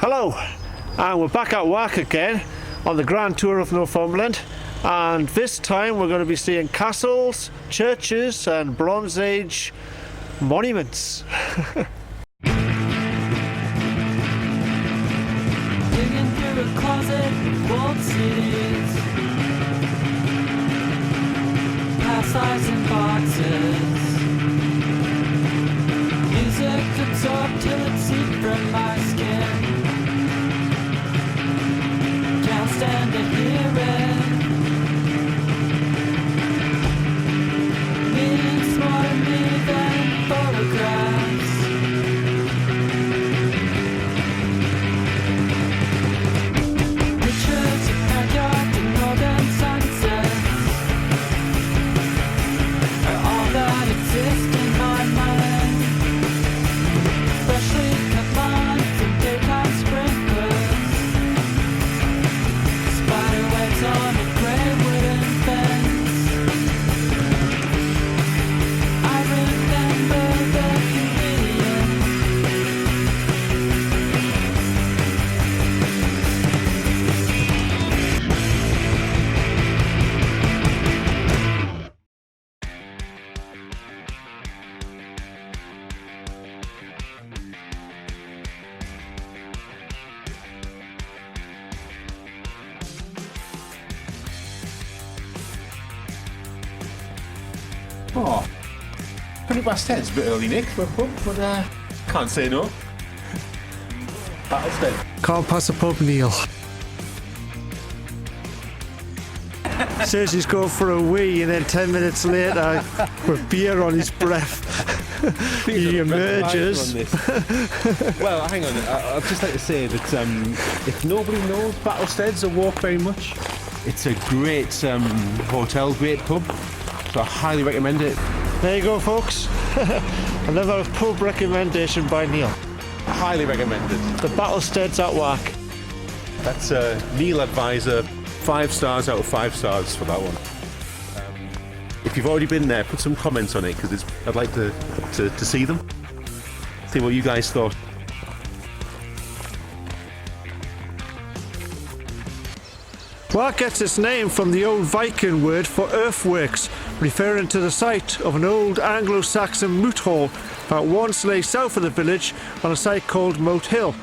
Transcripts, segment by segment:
Hello, and we're back at Wark again on the grand tour of Northumberland, and this time we're going to be seeing castles, churches and Bronze Age monuments. Digging through a closet, walled cities, past lives in boxes. Music absorbed till it seeped from my skin. Can't stand to hear it. Means more to me than photographs. Pictures of backyard and northern sunsets are all that exist in my mind. Freshly cut lawns and daytime sprinklers, spider webs on a gray wooden fence. I remember the comedian. Oh, 10:20's a bit early, Nick, for a pub, but can't say no. Battlestead. Can't pass a pub, Neil. Says he's going for a wee, and then 10 minutes later, with beer on his breath, he emerges. Well, hang on. I'd just like to say that if nobody knows Battlestead's or Wark very much, it's a great hotel, great pub. So I highly recommend it. There you go, folks. Another pub recommendation by Neil. Highly recommended. The Battlesteads at Wark. That's Neil Advisor, 5 stars out of 5 stars for that one. If you've already been there, put some comments on it because I'd like to see them. See what you guys thought. Wark gets its name from the old Viking word for earthworks, referring to the site of an old Anglo-Saxon moot hall that once lay south of the village on a site called Moat Hill.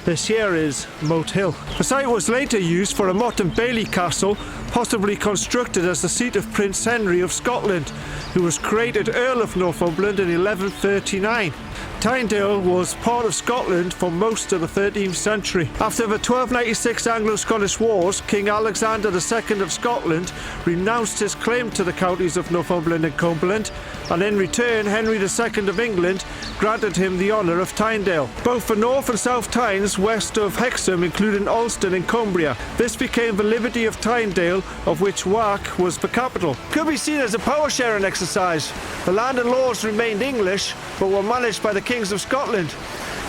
This here is Moat Hill. The site was later used for a Motte and Bailey castle, possibly constructed as the seat of Prince Henry of Scotland, who was created Earl of Northumberland in 1139. Tynedale was part of Scotland for most of the 13th century. After the 1296 Anglo-Scottish Wars, King Alexander II of Scotland renounced his claim to the counties of Northumberland and Cumberland, and in return Henry II of England granted him the honour of Tynedale. Both the North and South Tynes west of Hexham, including Ulster in Cumbria. This became the Liberty of Tynedale, of which Wark was the capital. Could be seen as a power sharing exercise. The land and laws remained English, but were managed by the Kings of Scotland,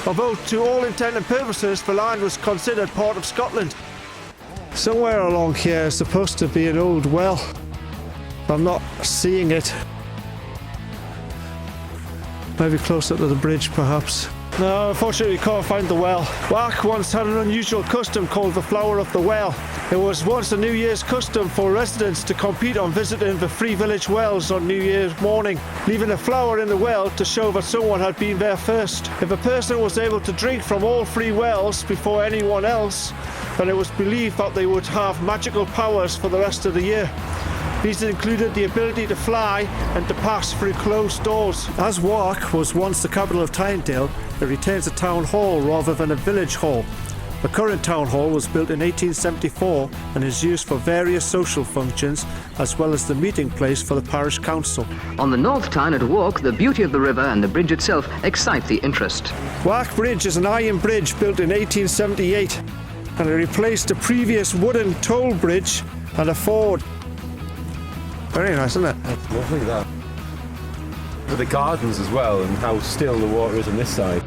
although to all intent and purposes the land was considered part of Scotland. Somewhere along here is supposed to be an old well. I'm not seeing it. Maybe closer to the bridge, perhaps. No, unfortunately we can't find the well. Wark once had an unusual custom called the Flower of the Well. It was once a New Year's custom for residents to compete on visiting the three village wells on New Year's morning, leaving a flower in the well to show that someone had been there first. If a person was able to drink from all 3 wells before anyone else, then it was believed that they would have magical powers for the rest of the year. These included the ability to fly and to pass through closed doors. As Wark was once the capital of Tynedale, it retains a town hall rather than a village hall. The current town hall was built in 1874 and is used for various social functions as well as the meeting place for the parish council. On the North Tyne at Wark, the beauty of the river and the bridge itself excite the interest. Wark Bridge is an iron bridge built in 1878 and it replaced a previous wooden toll bridge and a ford. Very nice, isn't it? That's lovely, that. For the gardens as well, and how still the water is on this side.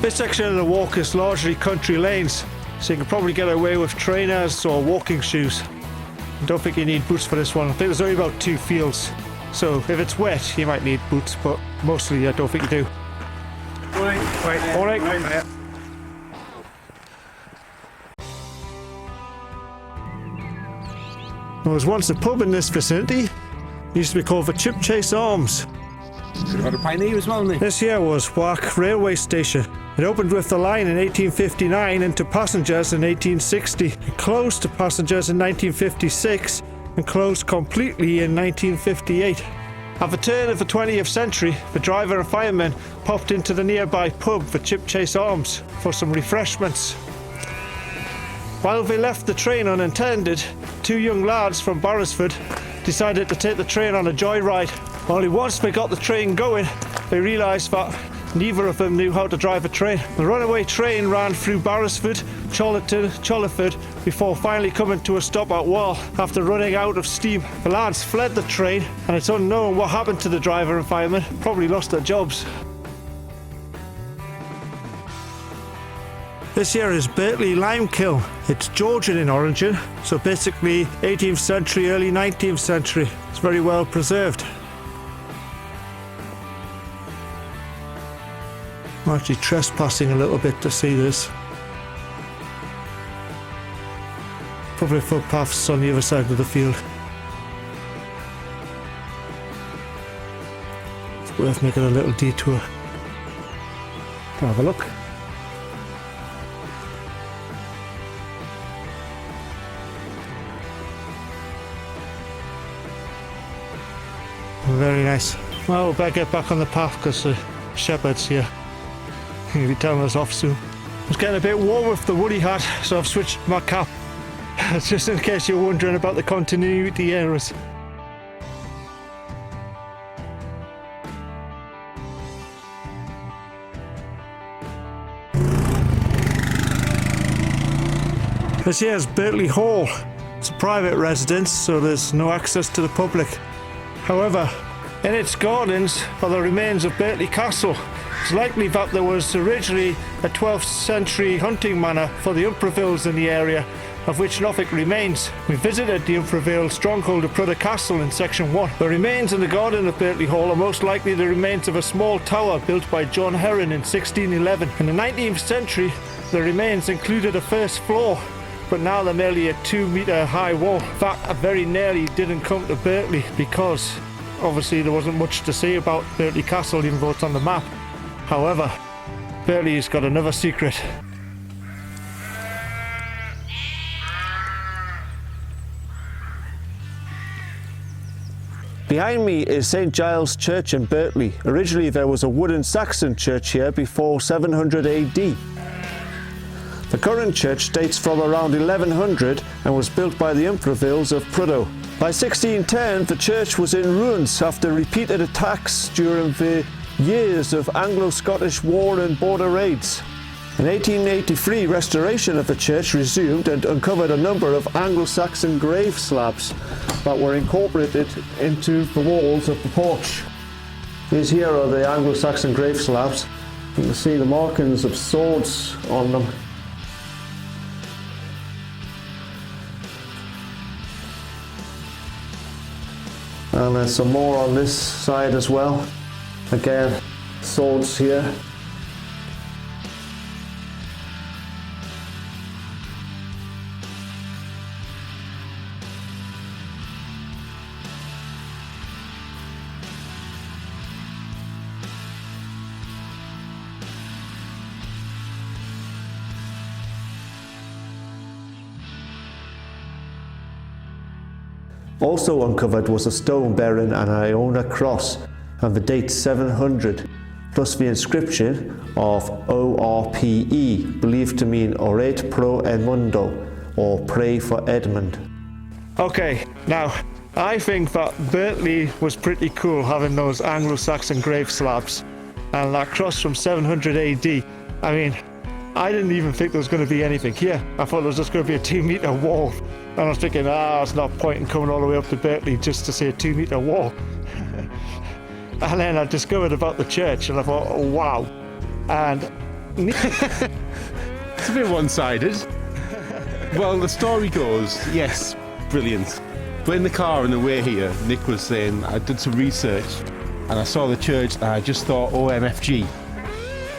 This section of the Wark is largely country lanes. so you can probably get away with trainers or walking shoes. I don't think you need boots for this one. I think there's only about 2 fields, so if it's wet you might need boots, but mostly I don't think you do. All right. There was once a pub in this vicinity. It used to be called the Chase Arms. Got a pioneer as well, Nick. This here was Wark railway station. It opened with the line in 1859 and to passengers in 1860. It closed to passengers in 1956 and closed completely in 1958. At the turn of the 20th century, the driver and fireman popped into the nearby pub, the Chase Arms, for some refreshments. While they left the train unattended, 2 young lads from Barrasford decided to take the train on a joyride. Only once they got the train going, they realised that neither of them knew how to drive a train. The runaway train ran through Barrasford, Chorlton, Cholerford, before finally coming to a stop at Wall after running out of steam. The lads fled the train, and it's unknown what happened to the driver and fireman. Probably lost their jobs. This here is Berkeley lime kiln. It's Georgian in origin, so basically 18th century, early 19th century. It's very well preserved. I'm actually trespassing a little bit to see this. Probably footpaths on the other side of the field. It's worth making a little detour. Have a look. Very nice. Well, we better get back on the path because the shepherd's here. He'll be telling us off soon. It's getting a bit warm with the woolly hat, so I've switched my cap. Just in case you're wondering about the continuity errors. This here is Bentley Hall. It's a private residence, so there's no access to the public. However, in its gardens are the remains of Berkeley Castle. It's likely that there was originally a 12th century hunting manor for the Umbravilles in the area, of which nothing remains. We visited the Umbreville stronghold of Peru Castle in section 1. The remains in the garden of Bentley Hall are most likely the remains of a small tower built by John Heron in 1611. In the 19th century, the remains included a first floor, but now they're merely a 2-metre high wall. That very nearly didn't come to Berkeley because obviously there wasn't much to say about Berkeley Castle even though it's on the map. However, Berkeley's got another secret. Behind me is St Giles Church in Berkeley. Originally there was a wooden Saxon church here before 700 AD. The current church dates from around 1100 and was built by the Umbravilles of Peru. By 1610 the church was in ruins after repeated attacks during the years of Anglo-Scottish war and border raids. In 1883 restoration of the church resumed and uncovered a number of Anglo-Saxon grave slabs that were incorporated into the walls of the porch. These here are the Anglo-Saxon grave slabs. You can see the markings of swords on them. And there's some more on this side as well. Again, swords here. Also uncovered was a stone bearing an Iona cross and the date 700, plus the inscription of ORPE, believed to mean Orate Pro Edmundo, or Pray for Edmund. Okay, now I think that Berkeley was pretty cool having those Anglo-Saxon grave slabs and that cross from 700 AD. I mean, I didn't even think there was going to be anything here. I thought there was just going to be a 2-metre wall. And I was thinking, it's not point in coming all the way up to Berkeley just to see a 2-metre wall. And then I discovered about the church and I thought, wow. And It's a bit one-sided. Well, the story goes, yes, brilliant. But in the car on the way here, Nick was saying, I did some research and I saw the church and I just thought OMFG.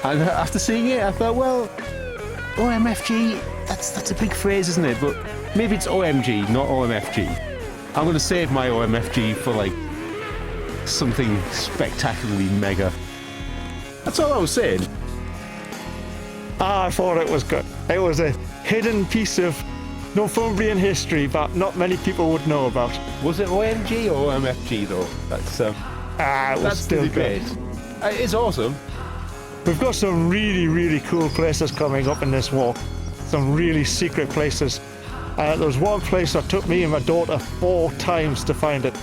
And after seeing it, I thought, well, OMFG, that's a big phrase, isn't it? But maybe it's OMG, not OMFG. I'm going to save my OMFG for like something spectacularly mega. That's all I was saying. I thought it was good. It was a hidden piece of Northumbrian history that not many people would know about. Was it OMG or OMFG though? That's it was that's still the debate. good. It's awesome. We've got some really, really cool places coming up in this walk. Some really secret places. There was one place that took me and my daughter 4 times to find it.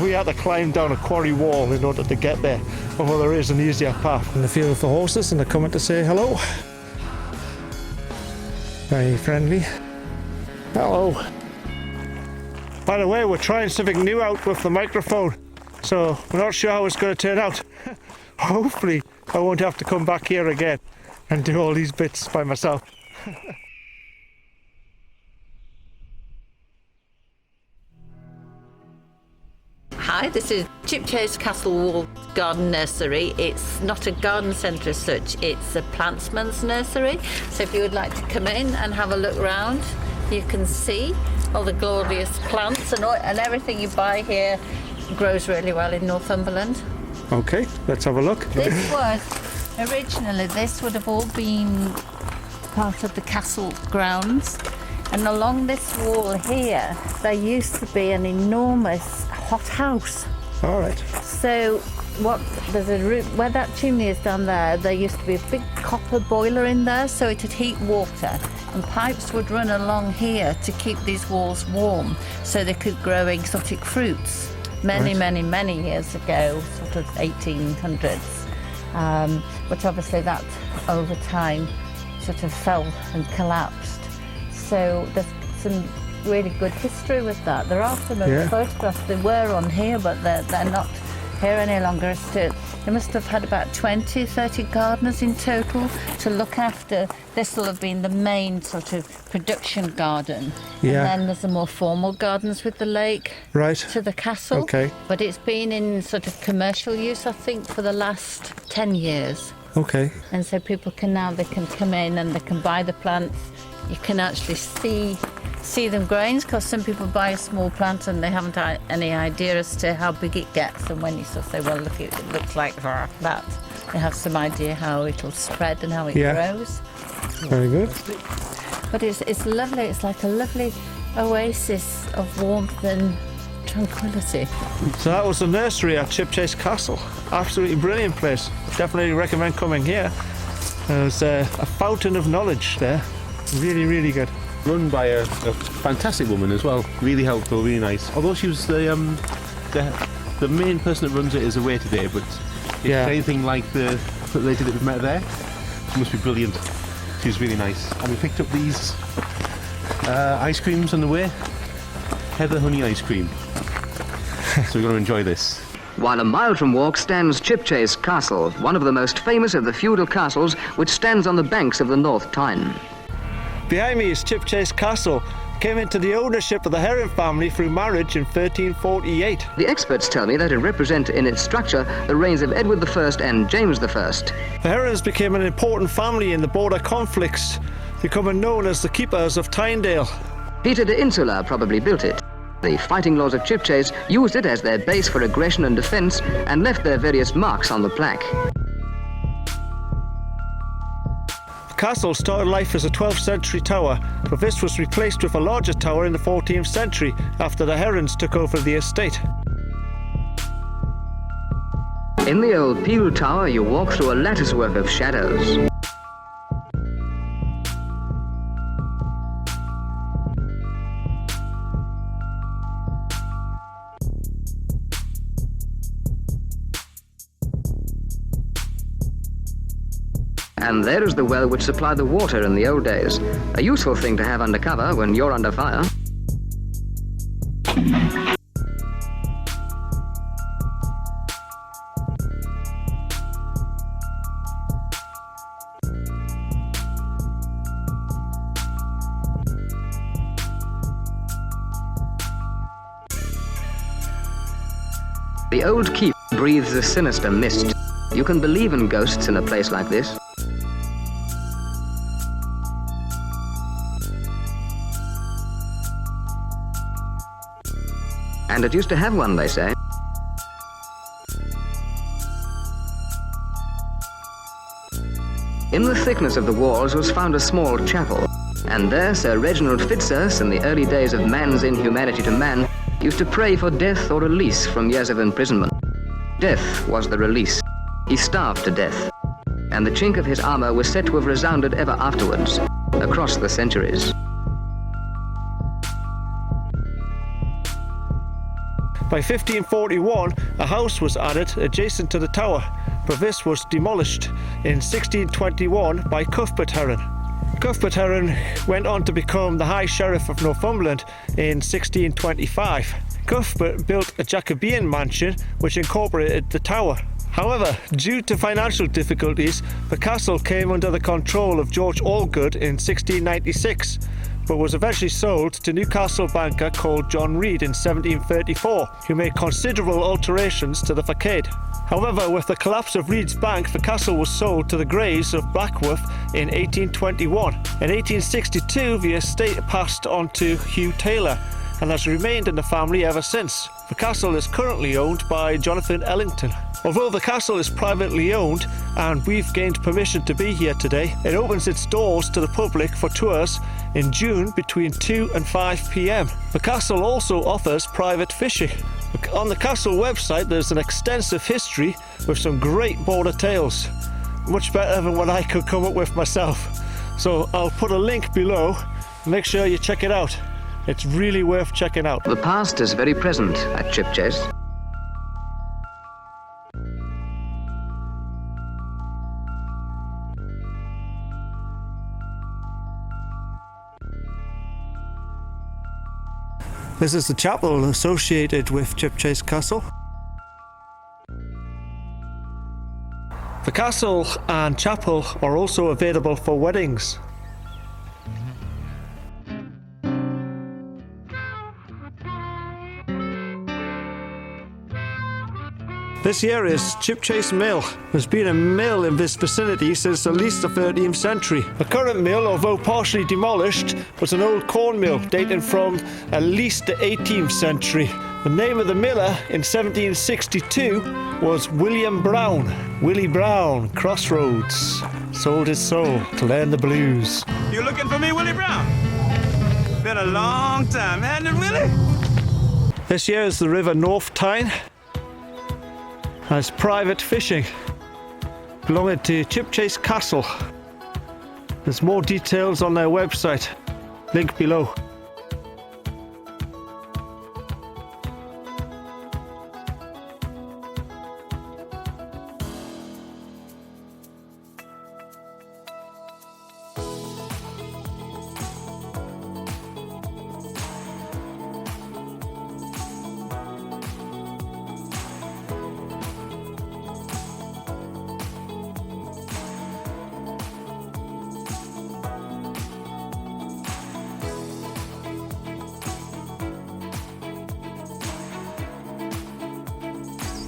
We had to climb down a quarry wall in order to get there. Although there is an easier path. In the field for horses, and they're coming to say hello. Very friendly. Hello. By the way, we're trying something new out with the microphone, so we're not sure how it's going to turn out. Hopefully, I won't have to come back here again and do all these bits by myself. Hi, this is Chipchase Castle Wall Garden Nursery. It's not a garden centre as such, it's a plantsman's nursery. So if you would like to come in and have a look round, you can see all the glorious plants and everything you buy here grows really well in Northumberland. Okay, let's have a look. Originally this would have all been part of the castle grounds. And along this wall here, there used to be an enormous hothouse. All right. So there's a room where that chimney is down there used to be a big copper boiler in there, so it'd heat water, and pipes would run along here to keep these walls warm so they could grow exotic fruits many years ago, sort of 1800s. But obviously that over time sort of fell and collapsed. So there's some really good history with that. There are some photographs that were on here, but they're not here any longer. They must have had about 20, 30 gardeners in total to look after. This will have been the main sort of production garden. Yeah. And then there's the more formal gardens with the lake to the castle. Okay. But it's been in sort of commercial use, I think, for the last 10 years. Okay. And so people can come in and they can buy the plants. You can actually see them growing, because some people buy a small plant and they haven't any idea as to how big it gets. And when you sort of say, well, look, it looks like that, they have some idea how it'll spread and how it grows. Very good. But it's lovely. It's like a lovely oasis of warmth and tranquility. So that was the nursery at Chipchase Castle. Absolutely brilliant place. Definitely recommend coming here. There's a fountain of knowledge there. Really, really good. Run by a fantastic woman as well. Really helpful, really nice. Although she was the main person that runs it is away today, but if anything like the lady that we've met there, she must be brilliant. She was really nice. And we picked up these ice creams on the way. Heather honey ice cream. So we're going to enjoy this. While a mile from Wark stands Chipchase Castle, one of the most famous of the feudal castles, which stands on the banks of the North Tyne. Behind me is Chipchase Castle. Came into the ownership of the Heron family through marriage in 1348. The experts tell me that it represents in its structure the reigns of Edward I and James I. The Herons became an important family in the border conflicts, becoming known as the keepers of Tynedale. Peter de Insula probably built it. The fighting lords of Chipchase used it as their base for aggression and defence and left their various marks on the plaque. The castle started life as a 12th century tower, but this was replaced with a larger tower in the 14th century after the Herons took over the estate. In the old Peru Tower, you walk through a latticework of shadows. And there is the well which supplied the water in the old days. A useful thing to have under cover when you're under fire. The old keep breathes a sinister mist. You can believe in ghosts in a place like this. And it used to have one, they say. In the thickness of the walls was found a small chapel, and there Sir Reginald Fitzurse, in the early days of man's inhumanity to man, used to pray for death or release from years of imprisonment. Death was the release. He starved to death, and the chink of his armor was said to have resounded ever afterwards, across the centuries. By 1541, a house was added adjacent to the tower, but this was demolished in 1621 by Cuthbert Heron. Cuthbert Heron went on to become the High Sheriff of Northumberland in 1625. Cuthbert built a Jacobean mansion which incorporated the tower. However, due to financial difficulties, the castle came under the control of George Allgood in 1696, but was eventually sold to Newcastle banker called John Reed in 1734, who made considerable alterations to the facade. However, with the collapse of Reed's bank, the castle was sold to the Greys of Blackworth in 1821. In 1862, the estate passed on to Hugh Taylor and has remained in the family ever since. The castle is currently owned by Jonathan Ellington. Although the castle is privately owned and we've gained permission to be here today, it opens its doors to the public for tours in June between 2 and 5 p.m. The castle also offers private fishing. On the castle website there's an extensive history with some great border tales, much better than what I could come up with myself. So I'll put a link below, make sure you check it out. It's really worth checking out. The past is very present at Chipchase. This is the chapel associated with Chipchase Castle. The castle and chapel are also available for weddings. This here is Chipchase Mill. There's been a mill in this vicinity since at least the 13th century. The current mill, although partially demolished, was an old corn mill dating from at least the 18th century. The name of the miller in 1762 was William Brown. Willie Brown, Crossroads, sold his soul to learn the blues. You looking for me, Willie Brown? Been a long time, hasn't it, Willie? This here is the River North Tyne. Has private fishing belonging to Chipchase Castle. There's more details on their website, link below.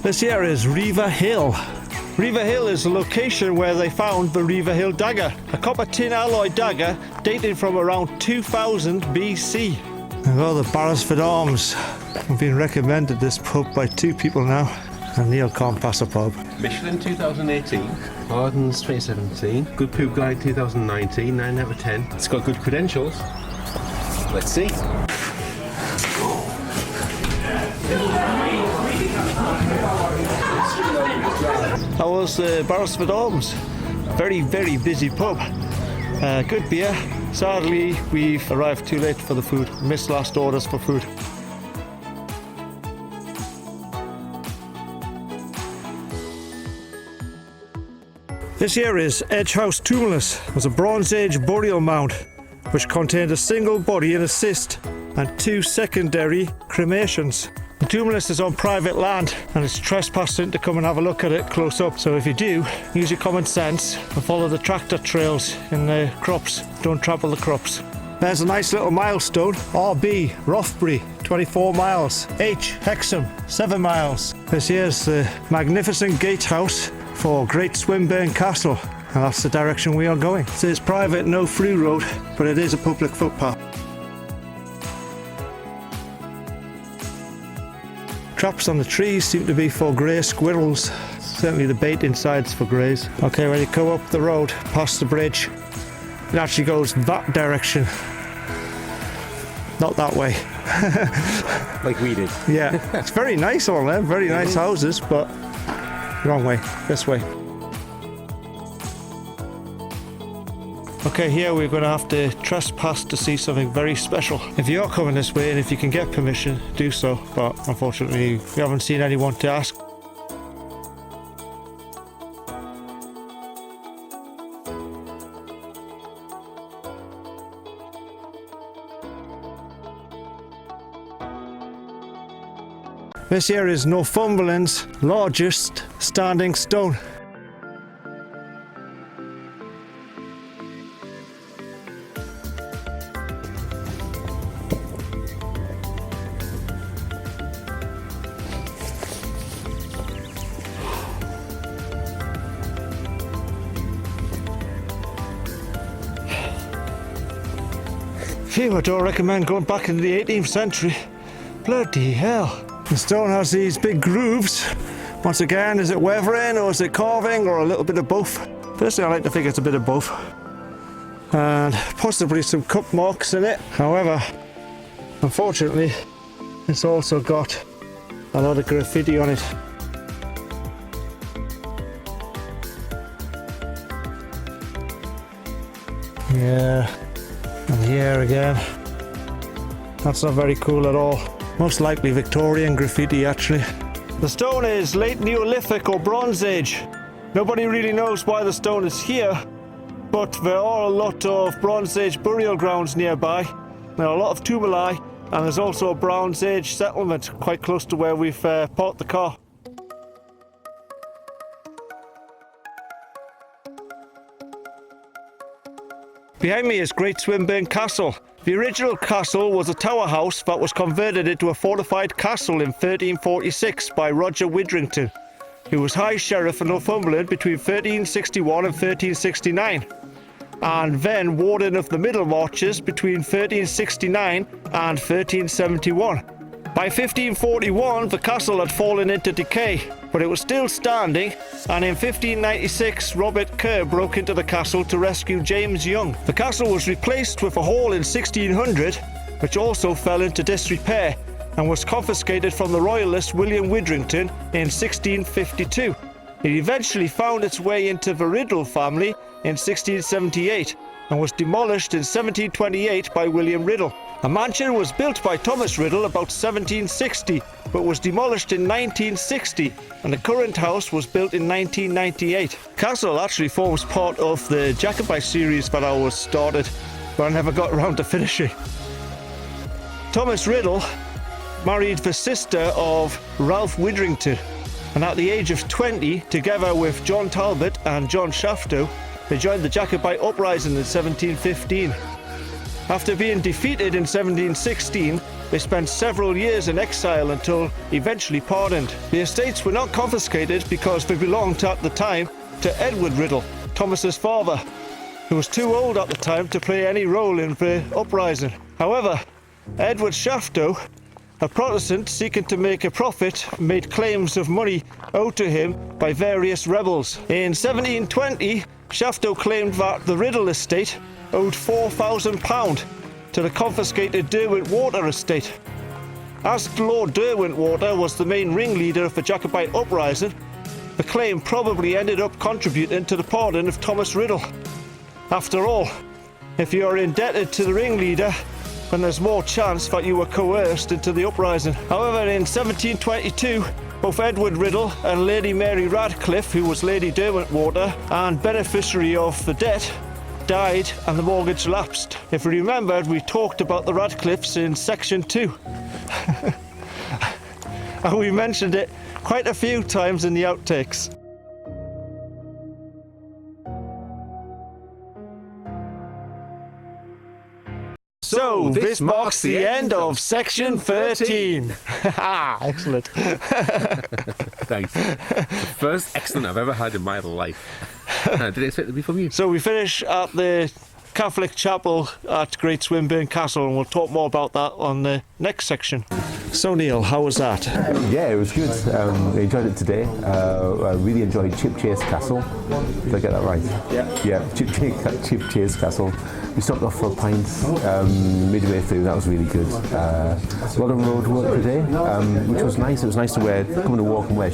This here is Reaver Hill. Reaver Hill is the location where they found the Reaver Hill dagger, a copper tin alloy dagger dating from around 2000 BC. Oh, the Barrasford Arms. I've been recommended this pub by 2 people now, and Neil can't pass a pub. Michelin 2018, Hardens 2017, Good Pub Guide 2019, 9 out of 10. It's got good credentials. Let's see. That was the Barrasford Arms. Very, very busy pub. Good beer. Sadly, we've arrived too late for the food. Missed last orders for food. This here is Edge House Tumulus. It was a Bronze Age burial mound which contained a single body in a cist and 2 secondary cremations. The tumulus is on private land and it's trespassing to come and have a look at it close up. So if you do, use your common sense and follow the tractor trails in the crops. Don't trample the crops. There's a nice little milestone, RB, Rothbury. 24 miles. H, Hexham, 7 miles. This here's the magnificent gatehouse for Great Swinburne Castle, and that's the direction we are going. So it's private, no through road, but it is a public footpath. Traps on the trees seem to be for grey squirrels. Certainly the bait inside's for greys. Okay, when you go up the road, past the bridge, it actually goes that direction. Not that way. Like we did. Yeah, it's very nice all there, very nice houses, but wrong way, this way. Okay, here we're going to have to trespass to see something very special. If you're coming this way and if you can get permission, do so, but unfortunately we haven't seen anyone to ask. This here is Northumberland's largest standing stone. Phew, I don't recommend going back into the 18th century. Bloody hell. The stone has these big grooves. Once again, is it weathering or is it carving or a little bit of both? Personally, I like to think it's a bit of both. And possibly some cup marks in it. However, unfortunately, it's also got a lot of graffiti on it. Yeah, and here again. That's not very cool at all. Most likely Victorian graffiti, actually. The stone is late Neolithic or Bronze Age. Nobody really knows why the stone is here, but there are a lot of Bronze Age burial grounds nearby. There are a lot of tumuli, and there's also a Bronze Age settlement quite close to where we've parked the car. Behind me is Great Swinburne Castle. The original castle was a tower house that was converted into a fortified castle in 1346 by Roger Widrington, who was High Sheriff of Northumberland between 1361 and 1369, and then Warden of the Middlemarches between 1369 and 1371. By 1541, the castle had fallen into decay, but it was still standing, and in 1596, Robert Kerr broke into the castle to rescue James Young. The castle was replaced with a hall in 1600, which also fell into disrepair, and was confiscated from the royalist William Widrington in 1652. It eventually found its way into the Riddle family in 1678, and was demolished in 1728 by William Riddle. A mansion was built by Thomas Riddle about 1760, but was demolished in 1960, and the current house was built in 1998. Castle actually forms part of the Jacobite series that I was started, but I never got around to finishing. Thomas Riddle married the sister of Ralph Widrington, and at the age of 20, together with John Talbot and John Shafto, they joined the Jacobite uprising in 1715. After being defeated in 1716, they spent several years in exile until eventually pardoned. The estates were not confiscated because they belonged at the time to Edward Riddle, Thomas's father, who was too old at the time to play any role in the uprising. However, Edward Shafto, a Protestant seeking to make a profit, made claims of money owed to him by various rebels. In 1720, Shafto claimed that the Riddle estate owed £4,000 to the confiscated Derwentwater estate. As Lord Derwentwater was the main ringleader of the Jacobite uprising, the claim probably ended up contributing to the pardon of Thomas Riddle. After all, if you are indebted to the ringleader, then there's more chance that you were coerced into the uprising. However, in 1722, both Edward Riddle and Lady Mary Radcliffe, who was Lady Derwentwater and beneficiary of the debt, died and the mortgage lapsed. If you remembered, we talked about the Radcliffes in section 2. And we mentioned it quite a few times in the outtakes. So, this marks the end of section 13. Excellent. Thanks. The first excellent I've ever had in my life. Did I expect it to be from you? So we finish at the Catholic chapel at Great Swinburne Castle, and we'll talk more about that on the next section. So Neil, how was that? Yeah, it was good. I enjoyed it today. I really enjoyed Chip Chase Castle. Did I get that right? Yeah, Chip Chase Castle. We stopped off for a pint midway through. That was really good. A lot of road work today, which was nice. It was nice to come to walk and wear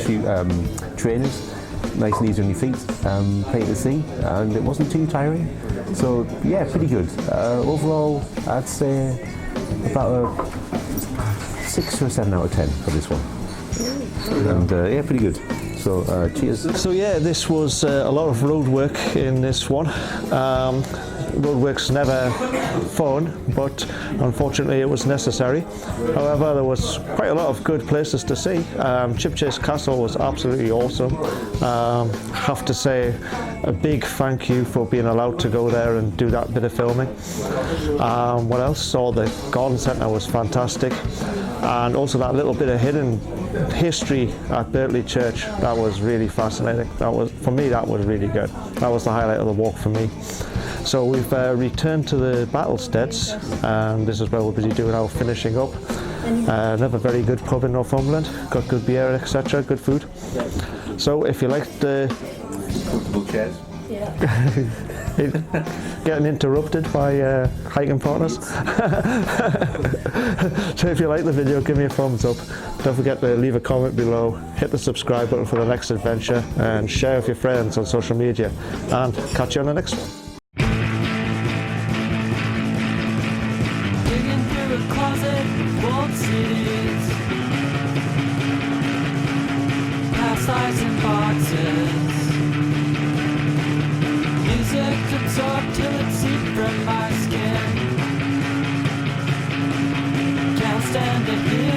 trainers. Nice and easy on your feet, plenty to see, and it wasn't too tiring. So yeah, pretty good. Overall, I'd say about a 6 or a 7 out of 10 for this one. And yeah, pretty good. So cheers. So yeah, this was a lot of road work in this one. Roadwork's never fun, but unfortunately it was necessary. However, there was quite a lot of good places to see. Chip Chase Castle was absolutely awesome. Have to say a big thank you for being allowed to go there and do that bit of filming. What else? Saw the garden centre was fantastic, and also that little bit of hidden history at Berkeley Church. That was really fascinating. For me, that was really good. That was the highlight of the walk for me. So we've returned to the Battlesteads, and this is where we'll be doing our finishing up. Another very good pub in Northumberland, got good beer, etc., good food. So if you liked Comfortable chairs. getting interrupted by hiking partners. So if you like the video, give me a thumbs up. Don't forget to leave a comment below, hit the subscribe button for the next adventure, and share with your friends on social media. And catch you on the next one. Digging through a closet, walled cities, past lives in boxes. Music absorbed till it seeped from my skin. Can't stand it here.